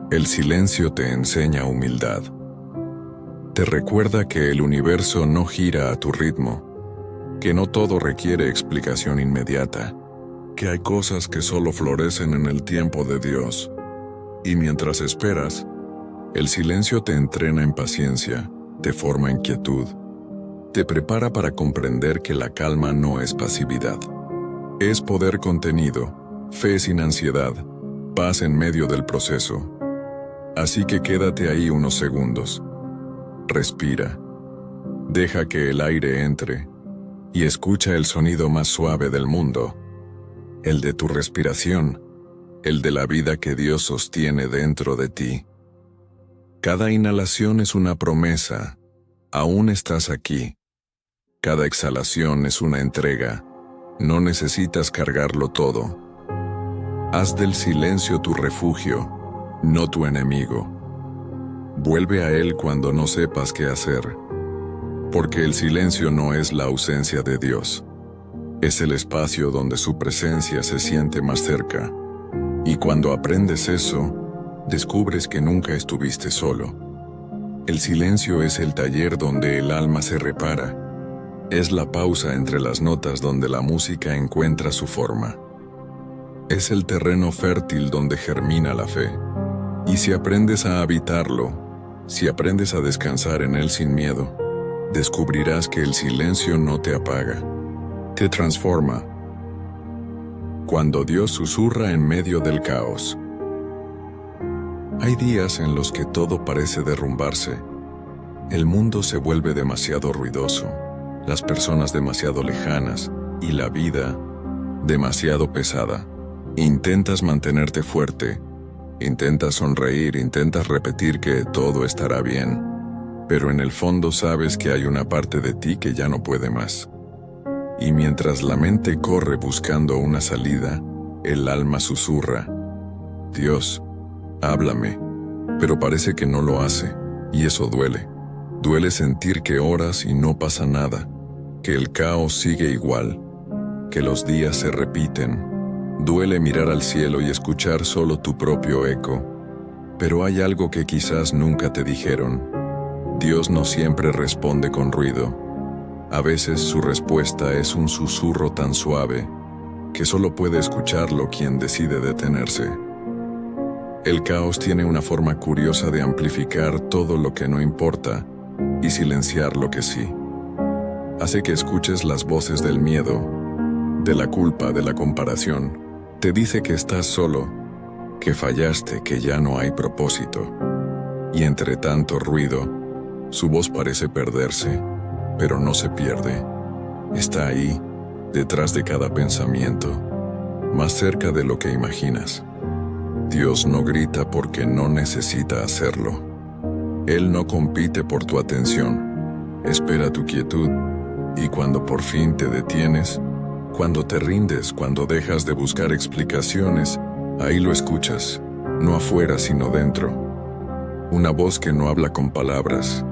El silencio te enseña humildad. Te recuerda que el universo no gira a tu ritmo, que no todo requiere explicación inmediata, que hay cosas que solo florecen en el tiempo de Dios. Y mientras esperas, el silencio te entrena en paciencia, te forma en quietud, te prepara para comprender que la calma no es pasividad. Es poder contenido, fe sin ansiedad, paz en medio del proceso. Así que quédate ahí unos segundos. Respira. Deja que el aire entre y escucha el sonido más suave del mundo, el de tu respiración, el de la vida que Dios sostiene dentro de ti. Cada inhalación es una promesa, aún estás aquí. Cada exhalación es una entrega, no necesitas cargarlo todo. Haz del silencio tu refugio, no tu enemigo. Vuelve a él cuando no sepas qué hacer. Porque el silencio no es la ausencia de Dios. Es el espacio donde su presencia se siente más cerca. Y cuando aprendes eso, descubres que nunca estuviste solo. El silencio es el taller donde el alma se repara. Es la pausa entre las notas donde la música encuentra su forma. Es el terreno fértil donde germina la fe. Y si aprendes a habitarlo, si aprendes a descansar en él sin miedo, descubrirás que el silencio no te apaga, te transforma. Cuando Dios susurra en medio del caos. Hay días en los que todo parece derrumbarse. El mundo se vuelve demasiado ruidoso, las personas demasiado lejanas, y la vida demasiado pesada. Intentas mantenerte fuerte, intentas sonreír, intentas repetir que todo estará bien, pero en el fondo sabes que hay una parte de ti que ya no puede más. Y mientras la mente corre buscando una salida, el alma susurra: Dios, háblame. Pero parece que no lo hace, y eso duele. Duele sentir que oras y no pasa nada, que el caos sigue igual, que los días se repiten. Duele mirar al cielo y escuchar solo tu propio eco. Pero hay algo que quizás nunca te dijeron. Dios no siempre responde con ruido. A veces su respuesta es un susurro tan suave que solo puede escucharlo quien decide detenerse. El caos tiene una forma curiosa de amplificar todo lo que no importa y silenciar lo que sí. Hace que escuches las voces del miedo, de la culpa, de la comparación. Te dice que estás solo, que fallaste, que ya no hay propósito. Y entre tanto ruido, su voz parece perderse, pero no se pierde. Está ahí, detrás de cada pensamiento, más cerca de lo que imaginas. Dios no grita porque no necesita hacerlo. Él no compite por tu atención. Espera tu quietud, y cuando por fin te detienes, cuando te rindes, cuando dejas de buscar explicaciones, ahí lo escuchas, no afuera sino dentro. Una voz que no habla con palabras,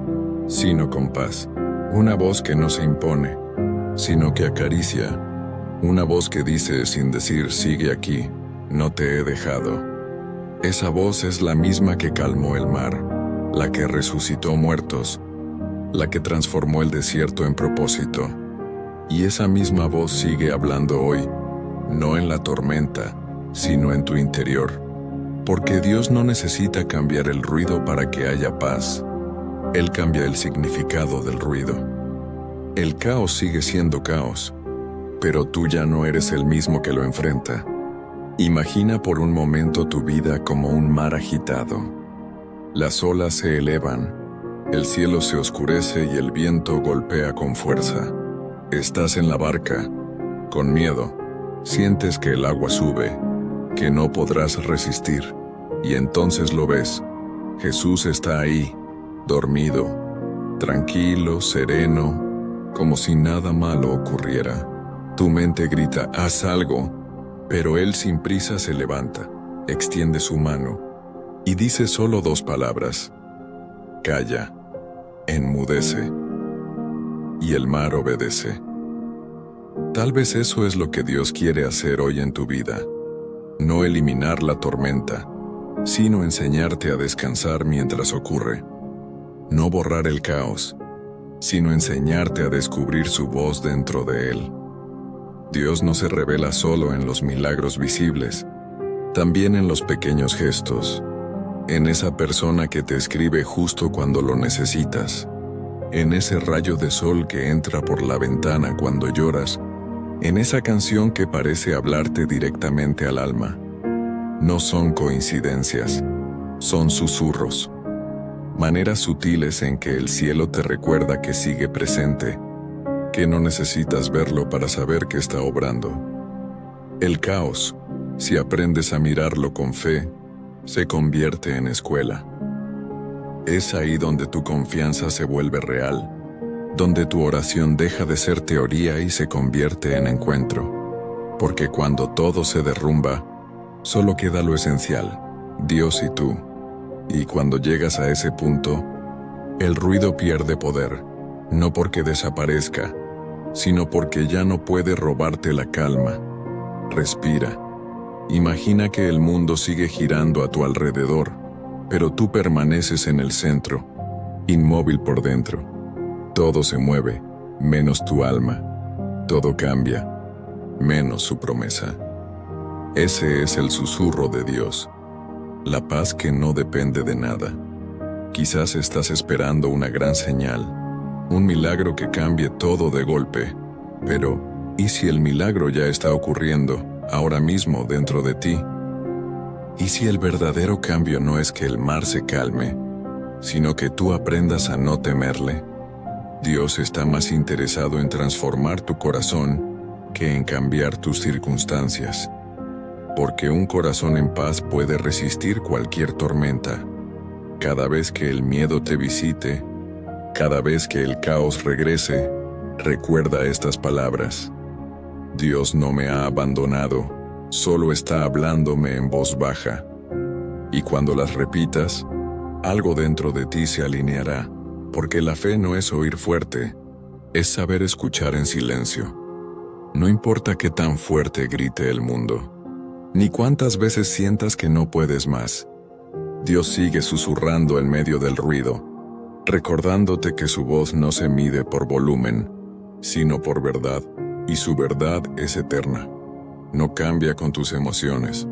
sino con paz. Una voz que no se impone, sino que acaricia. Una voz que dice sin decir: sigue aquí, no te he dejado. Esa voz es la misma que calmó el mar, la que resucitó muertos, la que transformó el desierto en propósito. Y esa misma voz sigue hablando hoy, no en la tormenta, sino en tu interior. Porque Dios no necesita cambiar el ruido para que haya paz. Él cambia el significado del ruido. El caos sigue siendo caos, pero tú ya no eres el mismo que lo enfrenta. Imagina por un momento tu vida como un mar agitado. Las olas se elevan, el cielo se oscurece y el viento golpea con fuerza. Estás en la barca, con miedo, sientes que el agua sube, que no podrás resistir, y entonces lo ves. Jesús está ahí, dormido, tranquilo, sereno, como si nada malo ocurriera. Tu mente grita: haz algo, pero Él sin prisa se levanta, extiende su mano, y dice solo 2 palabras: calla, enmudece. Y el mar obedece. Tal vez eso es lo que Dios quiere hacer hoy en tu vida. No eliminar la tormenta, sino enseñarte a descansar mientras ocurre. No borrar el caos, sino enseñarte a descubrir su voz dentro de él. Dios no se revela solo en los milagros visibles, también en los pequeños gestos, en esa persona que te escribe justo cuando lo necesitas, en ese rayo de sol que entra por la ventana cuando lloras, en esa canción que parece hablarte directamente al alma. No son coincidencias, son susurros, maneras sutiles en que el cielo te recuerda que sigue presente, que no necesitas verlo para saber que está obrando. El caos, si aprendes a mirarlo con fe, se convierte en escuela. Es ahí donde tu confianza se vuelve real, donde tu oración deja de ser teoría y se convierte en encuentro. Porque cuando todo se derrumba, solo queda lo esencial, Dios y tú. Y cuando llegas a ese punto, el ruido pierde poder, no porque desaparezca, sino porque ya no puede robarte la calma. Respira. Imagina que el mundo sigue girando a tu alrededor, pero tú permaneces en el centro, inmóvil por dentro. Todo se mueve, menos tu alma. Todo cambia, menos su promesa. Ese es el susurro de Dios, la paz que no depende de nada. Quizás estás esperando una gran señal, un milagro que cambie todo de golpe, pero ¿y si el milagro ya está ocurriendo, ahora mismo dentro de ti? ¿Y si el verdadero cambio no es que el mar se calme, sino que tú aprendas a no temerle? Dios está más interesado en transformar tu corazón que en cambiar tus circunstancias. Porque un corazón en paz puede resistir cualquier tormenta. Cada vez que el miedo te visite, cada vez que el caos regrese, recuerda estas palabras. Dios no me ha abandonado, solo está hablándome en voz baja. Y cuando las repitas, algo dentro de ti se alineará, porque la fe no es oír fuerte, es saber escuchar en silencio. No importa qué tan fuerte grite el mundo, ni cuántas veces sientas que no puedes más. Dios sigue susurrando en medio del ruido, recordándote que su voz no se mide por volumen, sino por verdad, y su verdad es eterna. No cambia con tus emociones,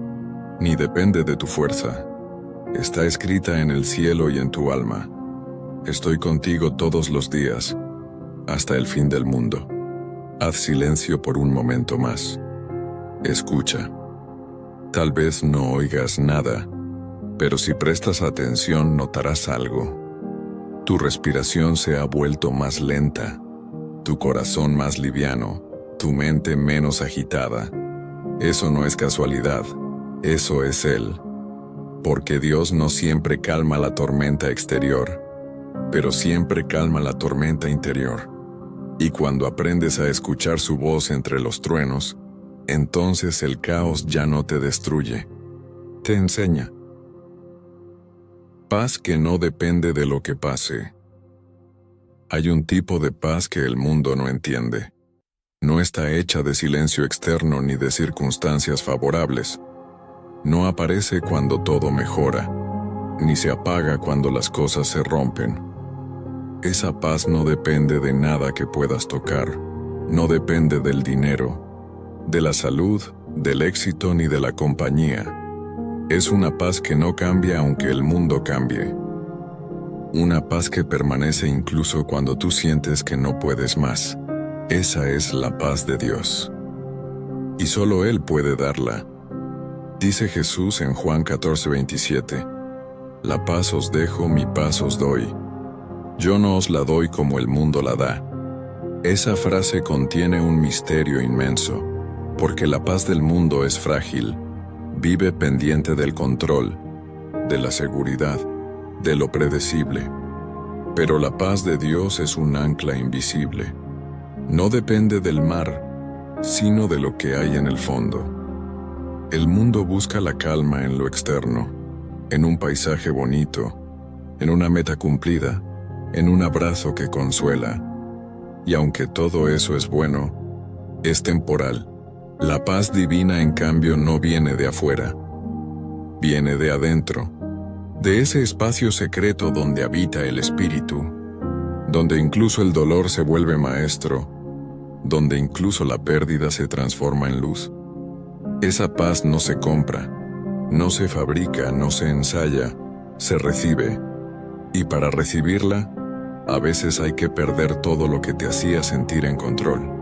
ni depende de tu fuerza. Está escrita en el cielo y en tu alma. Estoy contigo todos los días, hasta el fin del mundo. Haz silencio por un momento más. Escucha. Tal vez no oigas nada, pero si prestas atención notarás algo. Tu respiración se ha vuelto más lenta, tu corazón más liviano, tu mente menos agitada. Eso no es casualidad, eso es Él. Porque Dios no siempre calma la tormenta exterior, pero siempre calma la tormenta interior. Y cuando aprendes a escuchar su voz entre los truenos, entonces el caos ya no te destruye, te enseña. Paz que no depende de lo que pase. Hay un tipo de paz que el mundo no entiende. No está hecha de silencio externo ni de circunstancias favorables. No aparece cuando todo mejora, ni se apaga cuando las cosas se rompen. Esa paz no depende de nada que puedas tocar, no depende del dinero, de la salud, del éxito ni de la compañía. Es una paz que no cambia aunque el mundo cambie. Una paz que permanece incluso cuando tú sientes que no puedes más. Esa es la paz de Dios. Y solo Él puede darla. Dice Jesús en Juan 14:27, «La paz os dejo, mi paz os doy. Yo no os la doy como el mundo la da». Esa frase contiene un misterio inmenso, porque la paz del mundo es frágil, vive pendiente del control, de la seguridad, de lo predecible. Pero la paz de Dios es un ancla invisible. No depende del mar, sino de lo que hay en el fondo. El mundo busca la calma en lo externo, en un paisaje bonito, en una meta cumplida, en un abrazo que consuela. Y aunque todo eso es bueno, es temporal. La paz divina, en cambio, no viene de afuera. Viene de adentro, de ese espacio secreto donde habita el espíritu, donde incluso el dolor se vuelve maestro, donde incluso la pérdida se transforma en luz. Esa paz no se compra, no se fabrica, no se ensaya, se recibe. Y para recibirla, a veces hay que perder todo lo que te hacía sentir en control.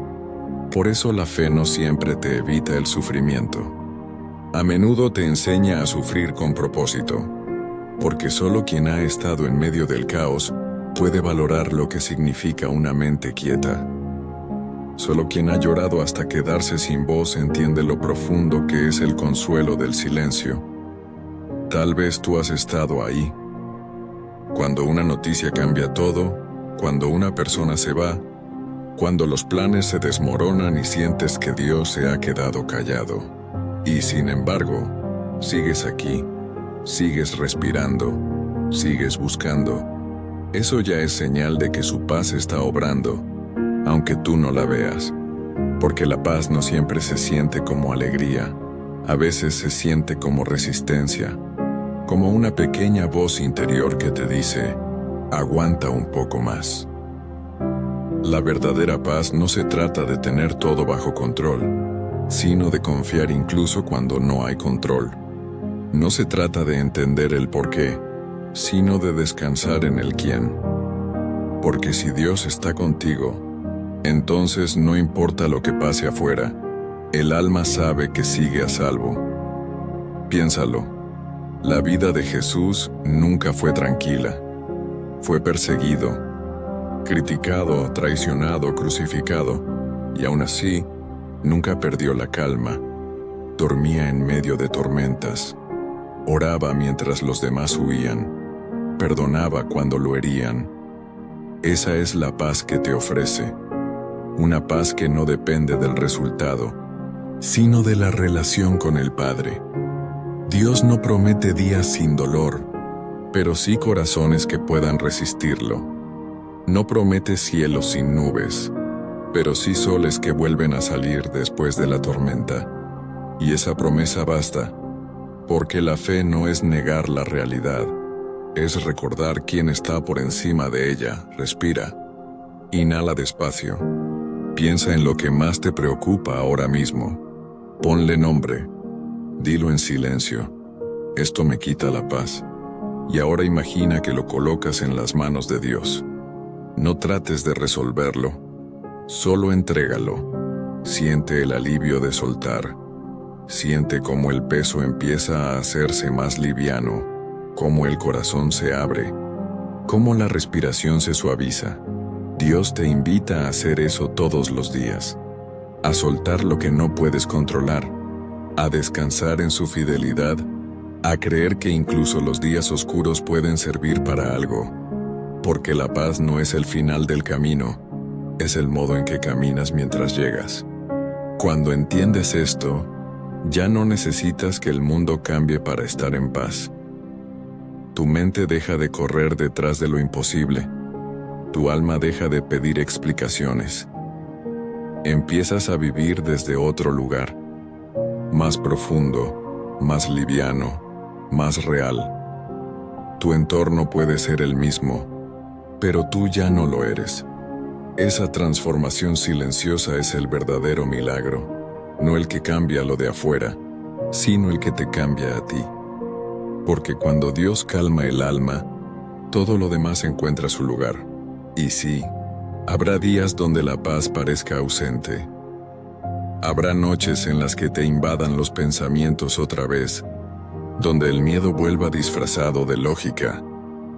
Por eso la fe no siempre te evita el sufrimiento. A menudo te enseña a sufrir con propósito, porque solo quien ha estado en medio del caos puede valorar lo que significa una mente quieta. Solo quien ha llorado hasta quedarse sin voz entiende lo profundo que es el consuelo del silencio. Tal vez tú has estado ahí. Cuando una noticia cambia todo, cuando una persona se va, cuando los planes se desmoronan y sientes que Dios se ha quedado callado. Y sin embargo, sigues aquí, sigues respirando, sigues buscando. Eso ya es señal de que su paz está obrando, aunque tú no la veas. Porque la paz no siempre se siente como alegría, a veces se siente como resistencia, como una pequeña voz interior que te dice, aguanta un poco más. La verdadera paz no se trata de tener todo bajo control, sino de confiar incluso cuando no hay control. No se trata de entender el por qué, sino de descansar en el quién. Porque si Dios está contigo, entonces no importa lo que pase afuera, el alma sabe que sigue a salvo. Piénsalo, la vida de Jesús nunca fue tranquila. Fue perseguido, criticado, traicionado, crucificado, y aún así, Nunca perdió la calma. Dormía en medio de tormentas. Oraba mientras los demás huían. Perdonaba cuando lo herían. Esa es la paz que te ofrece. Una paz que no depende del resultado, sino de la relación con el Padre. Dios no promete días sin dolor, pero sí corazones que puedan resistirlo. No promete cielos sin nubes, pero sí soles que vuelven a salir después de la tormenta. Y esa promesa basta, porque la fe no es negar la realidad, es recordar quién está por encima de ella. Respira. Inhala despacio. Piensa en lo que más te preocupa ahora mismo. Ponle nombre. Dilo en silencio. Esto me quita la paz. Y ahora imagina que lo colocas en las manos de Dios. No trates de resolverlo. Solo entrégalo. Siente el alivio de soltar. Siente cómo el peso empieza a hacerse más liviano, cómo el corazón se abre, cómo la respiración se suaviza. Dios te invita a hacer eso todos los días, a soltar lo que no puedes controlar, a descansar en su fidelidad, a creer que incluso los días oscuros pueden servir para algo, porque la paz no es el final del camino, es el modo en que caminas mientras llegas. Cuando entiendes esto, ya no necesitas que el mundo cambie para estar en paz. Tu mente deja de correr detrás de lo imposible. Tu alma deja de pedir explicaciones. Empiezas a vivir desde otro lugar, más profundo, más liviano, más real. Tu entorno puede ser el mismo, pero tú ya no lo eres. Esa transformación silenciosa es el verdadero milagro. No el que cambia lo de afuera, sino el que te cambia a ti. Porque cuando Dios calma el alma, todo lo demás encuentra su lugar. Y sí, habrá días donde la paz parezca ausente. Habrá noches en las que te invadan los pensamientos otra vez, donde el miedo vuelva disfrazado de lógica,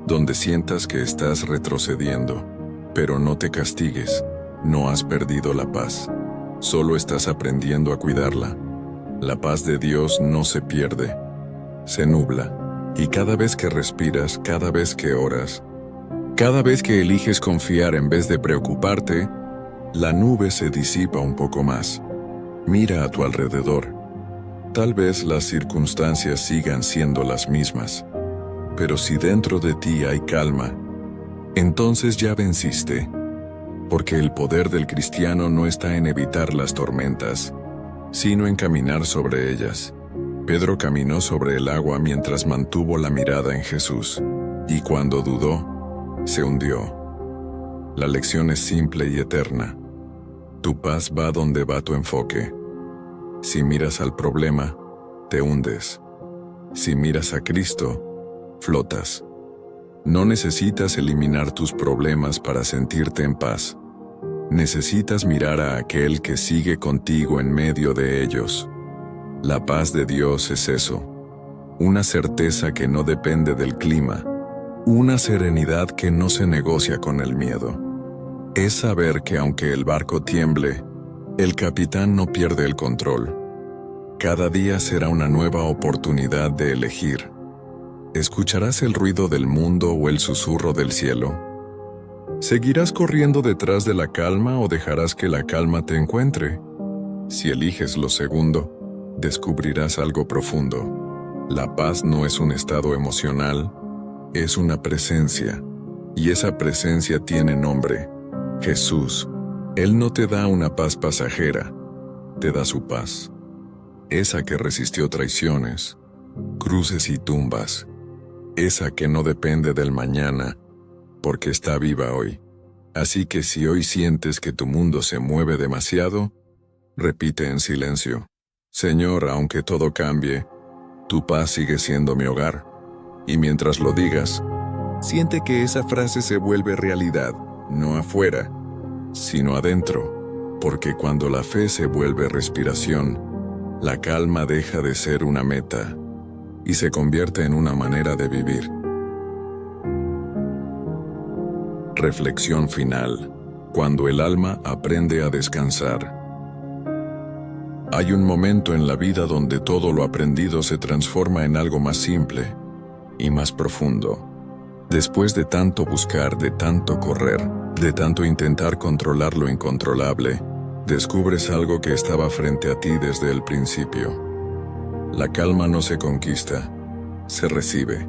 donde sientas que estás retrocediendo, pero no te castigues, no has perdido la paz. Solo estás aprendiendo a cuidarla. La paz de Dios no se pierde, se nubla. Y cada vez que respiras, cada vez que oras, cada vez que eliges confiar en vez de preocuparte, la nube se disipa un poco más. Mira a tu alrededor. Tal vez las circunstancias sigan siendo las mismas, pero si dentro de ti hay calma, entonces ya venciste. Porque el poder del cristiano no está en evitar las tormentas, sino en caminar sobre ellas. Pedro caminó sobre el agua mientras mantuvo la mirada en Jesús, y cuando dudó, se hundió. La lección es simple y eterna. Tu paz va donde va tu enfoque. Si miras al problema, te hundes. Si miras a Cristo, flotas. No necesitas eliminar tus problemas para sentirte en paz. Necesitas mirar a aquel que sigue contigo en medio de ellos. La paz de Dios es eso. Una certeza que no depende del clima. Una serenidad que no se negocia con el miedo. Es saber que aunque el barco tiemble, el capitán no pierde el control. Cada día será una nueva oportunidad de elegir. ¿Escucharás el ruido del mundo o el susurro del cielo? ¿Seguirás corriendo detrás de la calma o dejarás que la calma te encuentre? Si eliges lo segundo, descubrirás algo profundo. La paz no es un estado emocional, es una presencia. Y esa presencia tiene nombre: Jesús. Él no te da una paz pasajera, te da su paz. Esa que resistió traiciones, cruces y tumbas. Esa que no depende del mañana, porque está viva hoy. Así que si hoy sientes que tu mundo se mueve demasiado, repite en silencio: Señor, aunque todo cambie, tu paz sigue siendo mi hogar. Y mientras lo digas, siente que esa frase se vuelve realidad, no afuera, sino adentro, porque cuando la fe se vuelve respiración, la calma deja de ser una meta y se convierte en una manera de vivir. Reflexión final. Cuando el alma aprende a descansar. Hay un momento en la vida donde todo lo aprendido se transforma en algo más simple y más profundo. Después de tanto buscar, de tanto correr, de tanto intentar controlar lo incontrolable, descubres algo que estaba frente a ti desde el principio. La calma no se conquista, se recibe.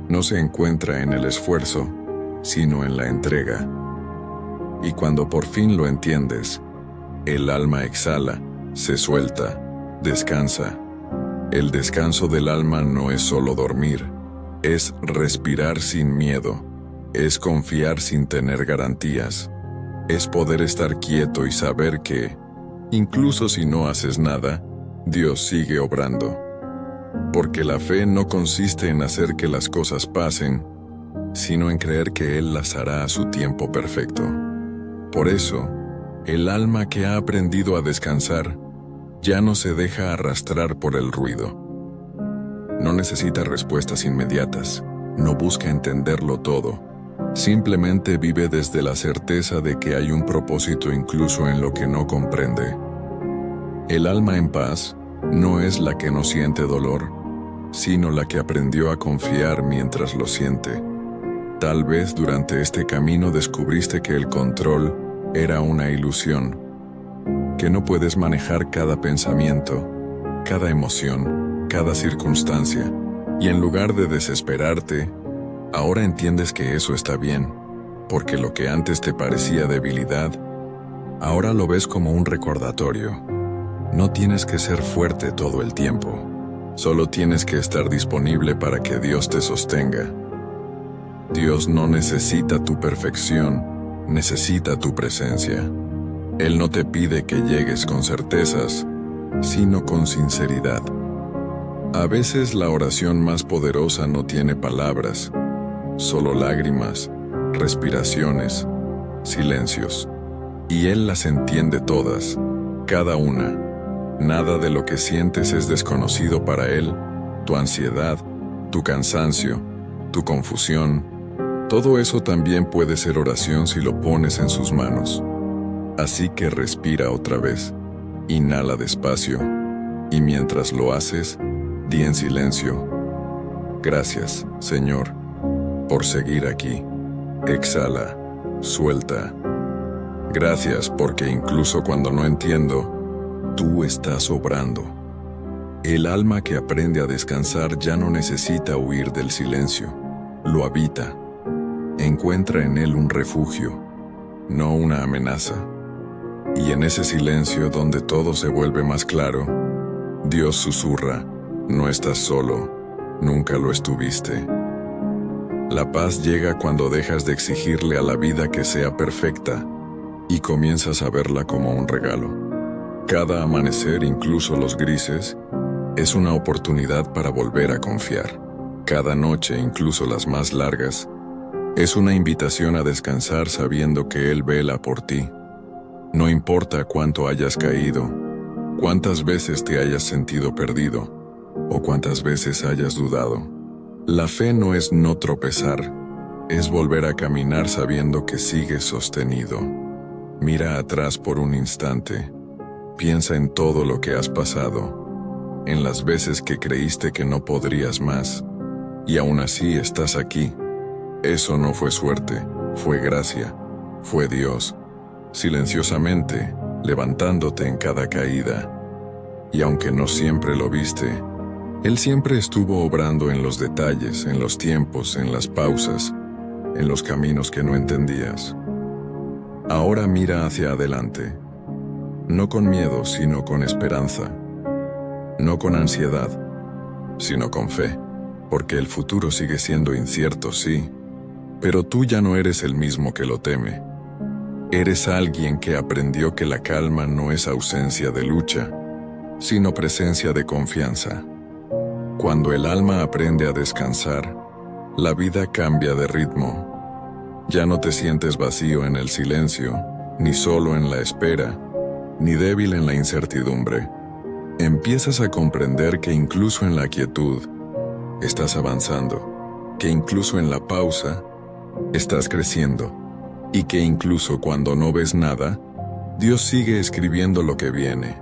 No se encuentra en el esfuerzo, sino en la entrega. Y cuando por fin lo entiendes, el alma exhala, se suelta, descansa. El descanso del alma no es solo dormir, es respirar sin miedo, es confiar sin tener garantías, es poder estar quieto y saber que, incluso si no haces nada, Dios sigue obrando. Porque la fe no consiste en hacer que las cosas pasen, sino en creer que Él las hará a su tiempo perfecto. Por eso, el alma que ha aprendido a descansar ya no se deja arrastrar por el ruido. No necesita respuestas inmediatas, no busca entenderlo todo, simplemente vive desde la certeza de que hay un propósito incluso en lo que no comprende. El alma en paz no es la que no siente dolor, sino la que aprendió a confiar mientras lo siente. Tal vez durante este camino descubriste que el control era una ilusión, que no puedes manejar cada pensamiento, cada emoción, cada circunstancia, y en lugar de desesperarte, ahora entiendes que eso está bien, porque lo que antes te parecía debilidad, ahora lo ves como un recordatorio. No tienes que ser fuerte todo el tiempo, solo tienes que estar disponible para que Dios te sostenga. Dios no necesita tu perfección, necesita tu presencia. Él no te pide que llegues con certezas, sino con sinceridad. A veces la oración más poderosa no tiene palabras, solo lágrimas, respiraciones, silencios. Y Él las entiende todas, cada una. Nada de lo que sientes es desconocido para Él, tu ansiedad, tu cansancio, tu confusión. Todo eso también puede ser oración si lo pones en sus manos. Así que respira otra vez, inhala despacio, y mientras lo haces, di en silencio: gracias, Señor, por seguir aquí. Exhala, suelta. Gracias porque incluso cuando no entiendo, tú estás obrando. El alma que aprende a descansar ya no necesita huir del silencio, lo habita. Encuentra en él un refugio, no una amenaza. Y en ese silencio donde todo se vuelve más claro, Dios susurra: no estás solo, nunca lo estuviste. La paz llega cuando dejas de exigirle a la vida que sea perfecta y comienzas a verla como un regalo. Cada amanecer, incluso los grises, es una oportunidad para volver a confiar. Cada noche, incluso las más largas, es una invitación a descansar sabiendo que Él vela por ti. No importa cuánto hayas caído, cuántas veces te hayas sentido perdido, o cuántas veces hayas dudado. La fe no es no tropezar, es volver a caminar sabiendo que sigues sostenido. Mira atrás por un instante, piensa en todo lo que has pasado, en las veces que creíste que no podrías más, y aún así estás aquí. Eso no fue suerte, fue gracia, fue Dios, silenciosamente, levantándote en cada caída. Y aunque no siempre lo viste, Él siempre estuvo obrando en los detalles, en los tiempos, en las pausas, en los caminos que no entendías. Ahora mira hacia adelante, no con miedo, sino con esperanza, no con ansiedad, sino con fe, porque el futuro sigue siendo incierto, sí, pero tú ya no eres el mismo que lo teme. Eres alguien que aprendió que la calma no es ausencia de lucha, sino presencia de confianza. Cuando el alma aprende a descansar, la vida cambia de ritmo. Ya no te sientes vacío en el silencio, ni solo en la espera, ni débil en la incertidumbre. Empiezas a comprender que incluso en la quietud estás avanzando, que incluso en la pausa estás creciendo, y que incluso cuando no ves nada, Dios sigue escribiendo lo que viene.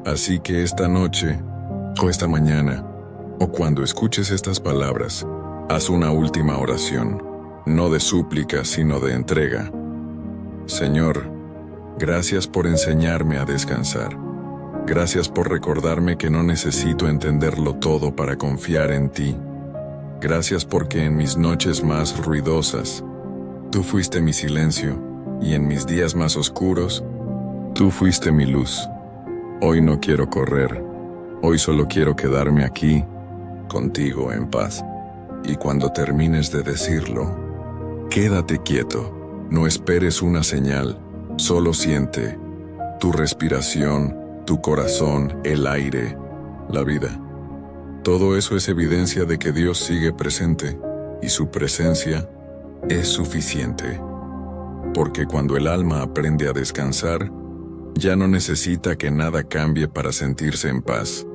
Así que esta noche, o esta mañana, o cuando escuches estas palabras, haz una última oración, no de súplica, sino de entrega. Señor, gracias por enseñarme a descansar. Gracias por recordarme que no necesito entenderlo todo para confiar en ti. Gracias porque en mis noches más ruidosas, tú fuiste mi silencio, y en mis días más oscuros, tú fuiste mi luz. Hoy no quiero correr, hoy solo quiero quedarme aquí, contigo en paz. Y cuando termines de decirlo, quédate quieto, no esperes una señal, solo siente tu respiración, tu corazón, el aire, la vida. Todo eso es evidencia de que Dios sigue presente, y su presencia es suficiente. Porque cuando el alma aprende a descansar, ya no necesita que nada cambie para sentirse en paz.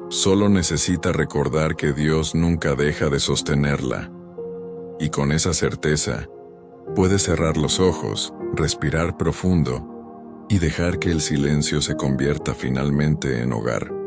Solo necesita recordar que Dios nunca deja de sostenerla. Y con esa certeza, puede cerrar los ojos, respirar profundo y dejar que el silencio se convierta finalmente en hogar.